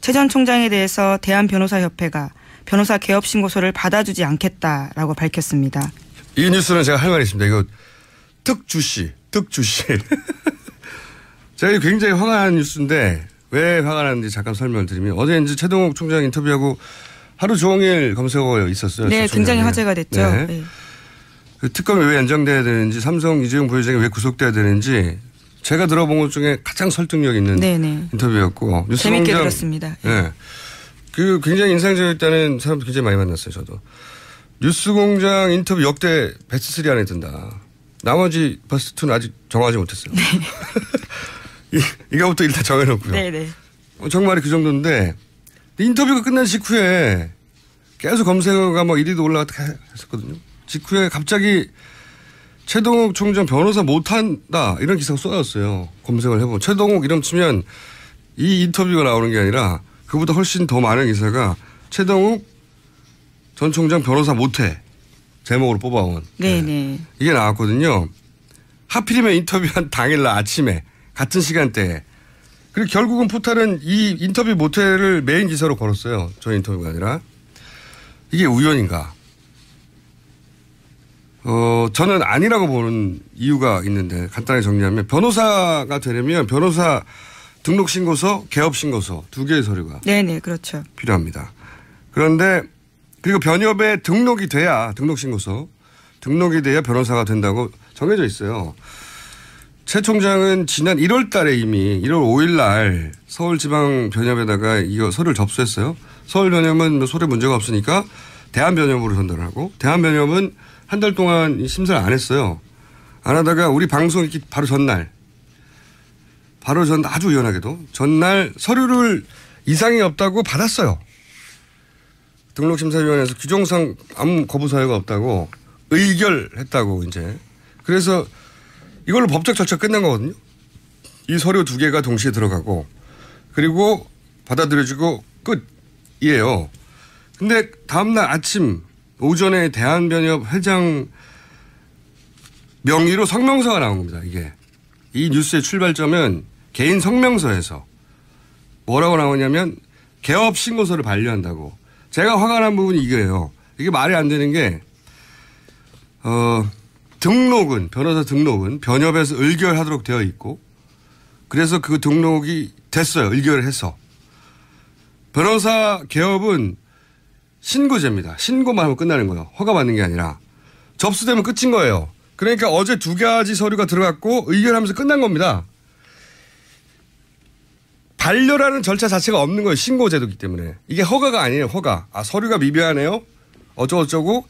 최 전 총장에 대해서 대한변호사협회가 변호사 개업 신고서를 받아주지 않겠다라고 밝혔습니다. 이 뉴스는 제가 할 말이 있습니다. 이거 특주시. 제가 굉장히 화가 나는 뉴스인데 왜 화가 나는지 잠깐 설명을 드리면 어제 이제 최동욱 총장 인터뷰하고 하루 종일 검색어가 있었어요. 네, 굉장히 화제가 됐죠. 네. 네. 그 특검이 왜 연장돼야 되는지 삼성 이재용 부회장이 왜 구속돼야 되는지 제가 들어본 것 중에 가장 설득력 있는 네네. 인터뷰였고. 재밌게 들었습니다. 네. 그 굉장히 인상적이었다는 사람도 굉장히 많이 만났어요. 저도. 뉴스공장 인터뷰 역대 베스트3 안에 든다. 나머지 베스트2는 아직 정하지 못했어요. 네. 이거부터 일단 정해놓고요. 네네. 정말이 그 정도인데 인터뷰가 끝난 직후에 계속 검색어가 막 1위도 올라갔다 했었거든요. 직후에 갑자기 최동욱 총장 변호사 못한다 이런 기사가 쏟아졌어요. 검색을 해보면 최동욱 이름 치면 이 인터뷰가 나오는 게 아니라 그보다 훨씬 더 많은 기사가 최동욱 전 총장 변호사 못해 제목으로 뽑아온. 네네. 네. 이게 나왔거든요. 하필이면 인터뷰한 당일날 아침에 같은 시간대에. 그리고 결국은 포탈은 이 인터뷰 못해를 메인 기사로 걸었어요. 저 인터뷰가 아니라. 이게 우연인가? 저는 아니라고 보는 이유가 있는데 간단하게 정리하면 변호사가 되려면 변호사 등록신고서, 개업신고서 두 개의 서류가 네네 그렇죠. 필요합니다. 그런데 그리고 변협에 등록이 돼야 등록신고서 등록이 돼야 변호사가 된다고 정해져 있어요. 최 총장은 지난 1월 달에 이미 1월 5일 날 서울지방변협에다가 이거 서류를 접수했어요. 서울변협은 서류에 문제가 없으니까 대한변협으로 전달하고 대한변협은 한 달 동안 심사를 안 했어요. 안 하다가 우리 방송 있기 바로 전날 아주 우연하게도 전날 서류를 이상이 없다고 받았어요. 등록심사위원회에서 규정상 아무 거부 사유가 없다고 의결했다고 이제. 그래서 이걸로 법적 절차 끝난 거거든요. 이 서류 두 개가 동시에 들어가고 그리고 받아들여지고 끝이에요. 근데 다음날 아침 오전에 대한변협 회장 명의로 성명서가 나온 겁니다. 이게. 이 뉴스의 출발점은 개인 성명서에서 뭐라고 나오냐면 개업 신고서를 반려한다고. 제가 화가 난 부분이 이거예요. 이게 말이 안 되는 게 변호사 등록은 변협에서 의결하도록 되어 있고 그래서 그 등록이 됐어요. 의결을 해서. 변호사 개업은 신고제입니다. 신고만 하면 끝나는 거예요. 허가받는 게 아니라. 접수되면 끝인 거예요. 그러니까 어제 두 가지 서류가 들어갔고 의결하면서 끝난 겁니다. 반려라는 절차 자체가 없는 거예요. 신고제도이기 때문에. 이게 허가가 아니에요. 허가. 서류가 미비하네요. 어쩌고저쩌고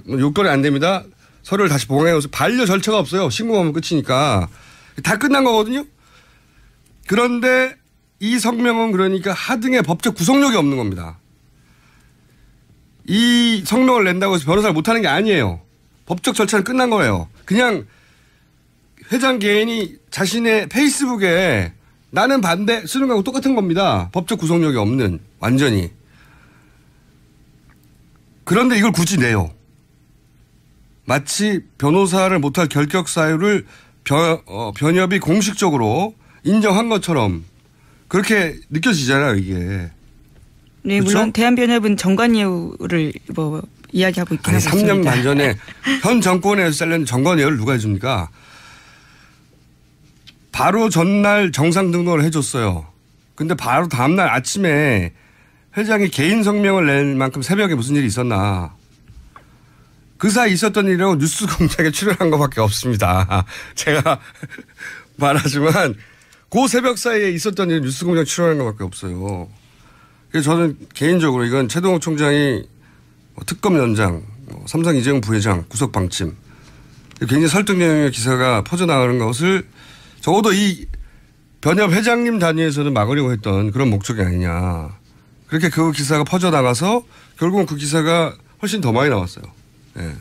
요건이 안 됩니다. 서류를 다시 보강해서 반려 절차가 없어요. 신고하면 끝이니까. 다 끝난 거거든요. 그런데 이 성명은 그러니까 하등의 법적 구속력이 없는 겁니다. 이 성명을 낸다고 해서 변호사를 못하는 게 아니에요. 법적 절차는 끝난 거예요. 그냥 회장 개인이 자신의 페이스북에 나는 반대 쓰는 거하고 똑같은 겁니다. 법적 구속력이 없는 완전히. 그런데 이걸 굳이 내요. 마치 변호사를 못할 결격 사유를 변협이 공식적으로 인정한 것처럼 그렇게 느껴지잖아요, 이게. 네, 그렇죠? 물론 대한변협은 정관예우를 이야기하고 있긴 하죠. 3년 반 전에 현 정권에서 잘린 정관예우를 누가 해줍니까? 바로 전날 정상 등록을 해줬어요. 근데 바로 다음날 아침에 회장이 개인 성명을 낼 만큼 새벽에 무슨 일이 있었나. 그 사이 있었던 일이라고 뉴스공장에 출연한 것밖에 없습니다. 제가 말하지만 그 새벽 사이에 있었던 일은 뉴스공장 출연한 것밖에 없어요. 그래서 저는 개인적으로 이건 최동욱 총장이 특검 연장, 삼성 이재용 부회장 구속 방침 굉장히 설득력의 기사가 퍼져나가는 것을 적어도 이 변협 회장님 단위에서는 막으려고 했던 그런 목적이 아니냐. 그렇게 그 기사가 퍼져나가서 결국은 그 기사가 훨씬 더 많이 나왔어요. 예.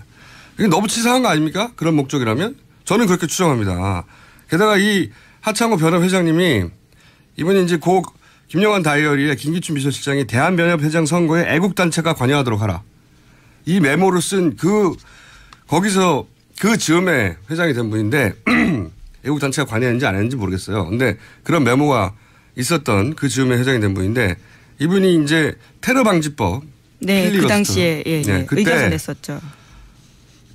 이게 너무 치사한 거 아닙니까? 그런 목적이라면? 저는 그렇게 추정합니다. 게다가 이 하창호 변협 회장님이 이번에 이제 김영환 다이어리에 김기춘 비서실장이 대한변협 회장 선거에 애국단체가 관여하도록 하라. 이 메모를 쓴 거기서 그 즈음에 회장이 된 분인데 애국단체가 관여했는지 안 했는지 모르겠어요. 근데 그런 메모가 있었던 그 즈음에 회장이 된 분인데 이분이 이제 테러 방지법. 네, 그 필리버스터. 당시에 네, 그때 의견을 냈었죠.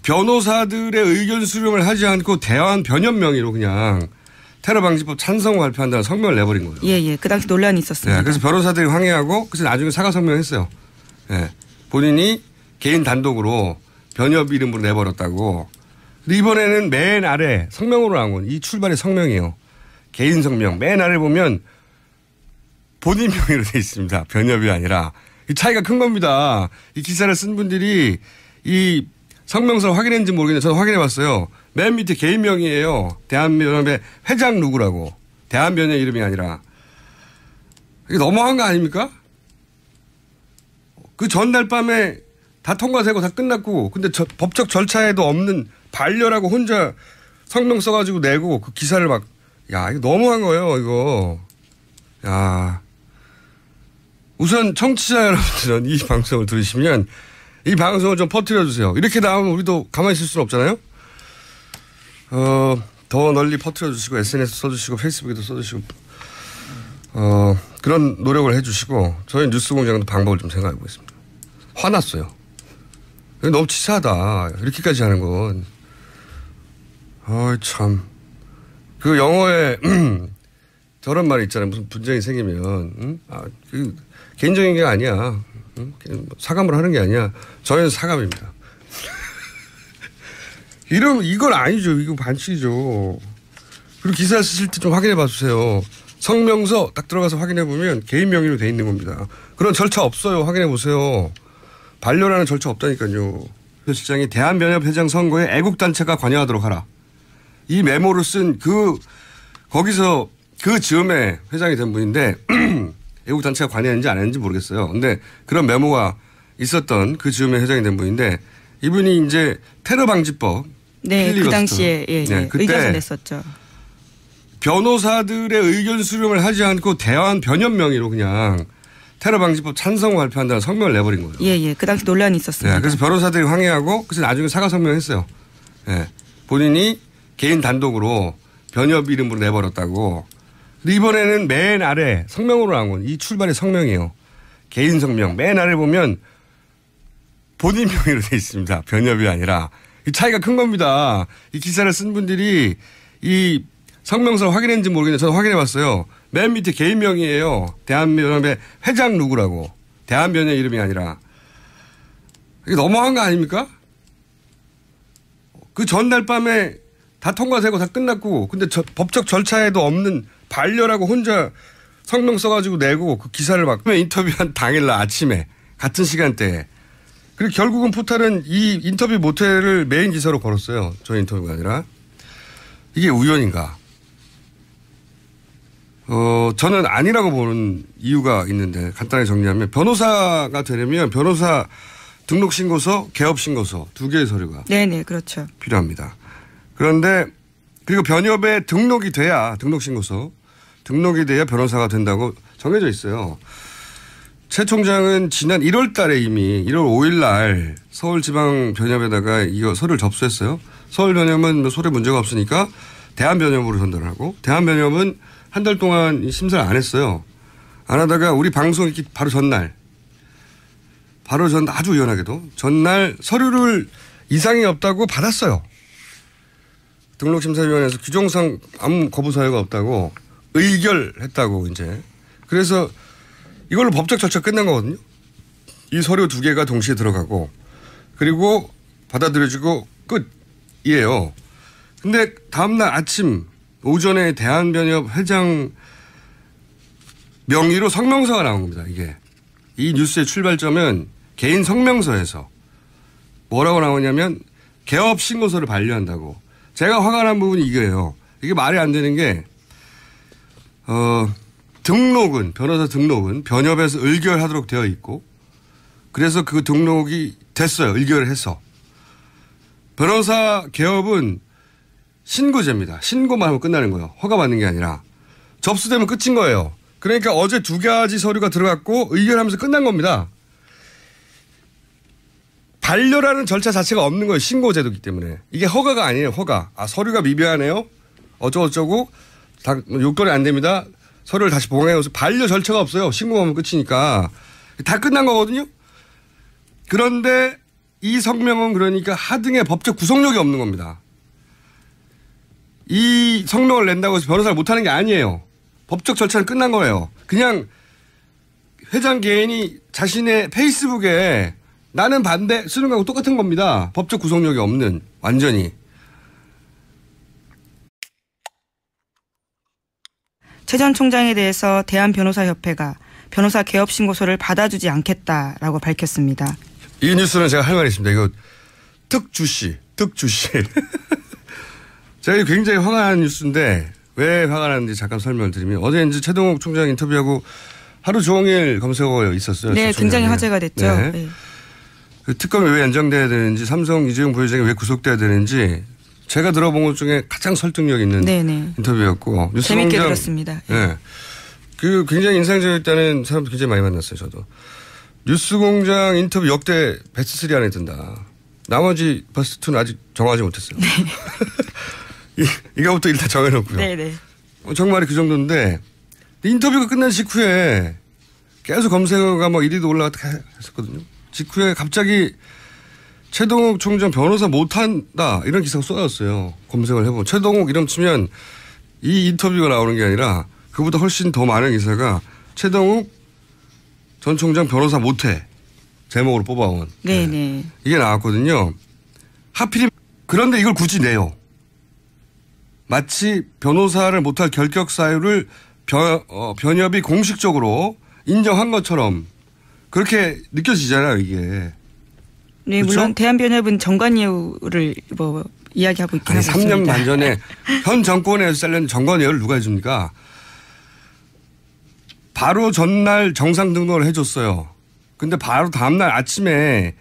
변호사들의 의견 수렴을 하지 않고 대환 변협 명의로 그냥 테러 방지법 찬성 발표한다는 성명을 내버린 거예요. 예. 그 당시 논란이 있었습니다. 네, 그래서 변호사들이 항의하고 그래서 나중에 사과 성명했어요. 네, 본인이 개인 단독으로 변협 이름으로 내버렸다고. 근데 이번에는 맨 아래 성명으로 나온 건 이 출발의 성명이에요. 개인 성명. 맨 아래 보면 본인 명의로 돼 있습니다. 변협이 아니라. 이 차이가 큰 겁니다. 이 기사를 쓴 분들이 이 성명서를 확인했는지 모르겠는데 저는 확인해 봤어요. 맨 밑에 개인 명의예요. 대한변협의 회장 누구라고. 대한변협 이름이 아니라. 이게 너무한 거 아닙니까? 그 전날 밤에 다 통과되고 다 끝났고 근데 법적 절차에도 없는 반려라고 혼자 성명 써가지고 내고 그 기사를 막 야 이거 너무한 거예요 이거. 야 우선 청취자 여러분들은 이 방송을 들으시면 이 방송을 좀 퍼뜨려 주세요. 이렇게 나오면 우리도 가만히 있을 수는 없잖아요. 더 널리 퍼뜨려 주시고 SNS 써주시고 페이스북에도 써주시고 그런 노력을 해주시고 저희 뉴스공장도 방법을 좀 생각해 보겠습니다. 화났어요. 너무 치사하다. 이렇게까지 하는 건. 참. 그 영어에 저런 말이 있잖아요. 무슨 분쟁이 생기면 개인적인 게 아니야. 사감을 하는 게 아니야. 저희는 사감입니다. 이건 아니죠. 이거 반칙이죠. 그리고 기사 쓰실 때 좀 확인해 봐 주세요. 성명서 딱 들어가서 확인해 보면 개인 명의로 돼 있는 겁니다. 그런 절차 없어요. 확인해 보세요. 반려라는 절차 없다니까요. 실장이 대한변협 회장 선거에 애국단체가 관여하도록 하라. 이 메모를 쓴 거기서 그 즈음에 회장이 된 분인데 애국단체가 관여했는지 안 했는지 모르겠어요. 근데 그런 메모가 있었던 그 즈음에 회장이 된 분인데 이분이 이제 테러 방지법. 네, 그 당시에 네, 그때 의견을 냈었죠. 변호사들의 의견 수렴을 하지 않고 대환 변협 명의로 그냥 테러 방지법 찬성 발표한다는 성명을 내버린 거예요. 예. 그 당시 논란이 있었습니다. 네, 그래서 변호사들이 항의하고 그래서 나중에 사과 성명했어요. 네, 본인이 개인 단독으로 변협 이름으로 내버렸다고. 근데 이번에는 맨 아래 성명으로 나온 건 이 출발의 성명이에요. 개인 성명. 맨 아래 보면 본인 명의로 돼 있습니다. 변협이 아니라. 이 차이가 큰 겁니다. 이 기사를 쓴 분들이 이 성명서를 확인했는지 모르겠는데 저는 확인해 봤어요. 맨 밑에 개인 명의예요. 대한변협의 회장 누구라고. 대한변협 이름이 아니라. 이게 너무한 거 아닙니까? 그 전날 밤에 다 통과되고 다 끝났고 근데 법적 절차에도 없는 반려라고 혼자 성명 써가지고 내고 그 기사를 막 인터뷰한 당일날 아침에 같은 시간대에. 그리고 결국은 포탈은 이 인터뷰 모텔을 메인 기사로 걸었어요. 저희 인터뷰가 아니라. 이게 우연인가? 저는 아니라고 보는 이유가 있는데 간단히 정리하면 변호사가 되려면 변호사 등록신고서, 개업신고서 두 개의 서류가. 네네, 그렇죠. 필요합니다. 그런데 그리고 변협에 등록이 돼야 등록신고서 등록이 돼야 변호사가 된다고 정해져 있어요. 최 총장은 지난 1월 달에 이미 1월 5일 날 서울지방변협에다가 이거 서류를 접수했어요. 서울변협은 소리 문제가 없으니까 대한변협으로 전달을 하고 대한변협은 한 달 동안 심사를 안 했어요. 안 하다가 우리 방송 있기 바로 전날 아주 우연하게도 전날 서류를 이상이 없다고 받았어요. 등록심사위원회에서 규정상 아무 거부 사유가 없다고 의결했다고 이제. 그래서 이걸로 법적 절차 끝난 거거든요. 이 서류 두 개가 동시에 들어가고 그리고 받아들여지고 끝이에요. 근데 다음날 아침 오전에 대한변협 회장 명의로 성명서가 나온 겁니다. 이게. 이 뉴스의 출발점은 개인 성명서에서 뭐라고 나오냐면 개업 신고서를 반려한다고. 제가 화가 난 부분이 이거예요. 이게 말이 안 되는 게 변호사 등록은 변협에서 의결하도록 되어 있고 그래서 그 등록이 됐어요. 의결을 해서. 변호사 개업은 신고제입니다. 신고만 하면 끝나는 거예요. 허가받는 게 아니라. 접수되면 끝인 거예요. 그러니까 어제 두 가지 서류가 들어갔고 의결하면서 끝난 겁니다. 반려라는 절차 자체가 없는 거예요. 신고제도이기 때문에. 이게 허가가 아니에요. 허가. 서류가 미비하네요. 어쩌고저쩌고. 다 요건이 안 됩니다. 서류를 다시 보강해서 반려 절차가 없어요. 신고하면 끝이니까. 다 끝난 거거든요. 그런데 이 성명은 그러니까 하등의 법적 구속력이 없는 겁니다. 이 성명을 낸다고 해서 변호사를 못하는 게 아니에요. 법적 절차는 끝난 거예요. 그냥 회장 개인이 자신의 페이스북에 나는 반대 쓰는 거하고 똑같은 겁니다. 법적 구속력이 없는 완전히. 최 전 총장에 대해서 대한변호사협회가 변호사 개업 신고서를 받아주지 않겠다라고 밝혔습니다. 이 뉴스는 제가 할 말이 있습니다. 이거 특주시. 제가 굉장히 화가 나는 뉴스인데 왜 화가 나는지 잠깐 설명을 드리면 어제 이제 최동욱 총장 인터뷰하고 하루 종일 검색어가 있었어요. 네, 굉장히 화제가 됐죠. 네. 네. 그 특검이 왜 연장돼야 되는지 삼성 이재용 부회장이 왜 구속돼야 되는지 제가 들어본 것 중에 가장 설득력 있는 네네. 인터뷰였고. 재밌게 들었습니다. 네. 그 굉장히 인상적이었다는 사람도 굉장히 많이 만났어요. 저도. 뉴스공장 인터뷰 역대 베스트3 안에 든다. 나머지 베스트2는 아직 정하지 못했어요. 네. 이거부터 일단 정해놓고요. 네네. 정말이 그 정도인데 인터뷰가 끝난 직후에 계속 검색어가 뭐 1위도 올라갔다 했었거든요. 직후에 갑자기 최동욱 총장 변호사 못한다 이런 기사가 쏟아졌어요. 검색을 해보면 최동욱 이름 치면 이 인터뷰가 나오는 게 아니라 그보다 훨씬 더 많은 기사가 최동욱 전 총장 변호사 못해 제목으로 뽑아온. 네네. 네. 이게 나왔거든요. 하필이 그런데 이걸 굳이 내요. 마치 변호사를 못할 결격 사유를 변협이 공식적으로 인정한 것처럼 그렇게 느껴지잖아요, 이게. 네, 그렇죠? 물론 대한변협은 정관예우를 뭐 이야기하고 있긴 아니, 하습니다 3년 반 전에 현 정권에서 잘린 정관예우를 누가 해줍니까? 바로 전날 정상 등록을 해줬어요. 근데 바로 다음날 아침에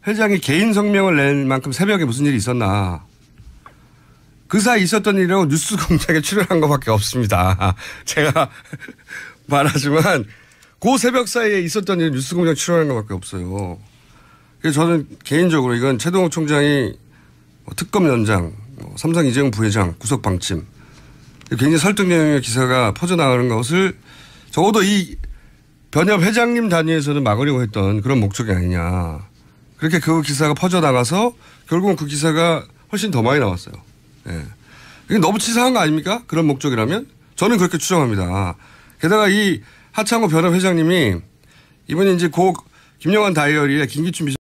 회장이 개인 성명을 낼 만큼 새벽에 무슨 일이 있었나. 그 사이 있었던 일이라고 뉴스공장에 출연한 것밖에 없습니다. 제가 말하지만 그 새벽 사이에 있었던 일 뉴스공장 출연한 것밖에 없어요. 그래서 저는 개인적으로 이건 최동욱 총장이 특검 연장, 삼성 이재용 부회장 구속 방침 굉장히 설득력의 기사가 퍼져나가는 것을 적어도 이 변협 회장님 단위에서는 막으려고 했던 그런 목적이 아니냐. 그렇게 그 기사가 퍼져나가서 결국은 그 기사가 훨씬 더 많이 나왔어요. 예. 이게 너무 치사한 거 아닙니까? 그런 목적이라면? 저는 그렇게 추정합니다. 게다가 이 하창호 변협 회장님이 이번에 이제 김영환 다이어리에 김기춘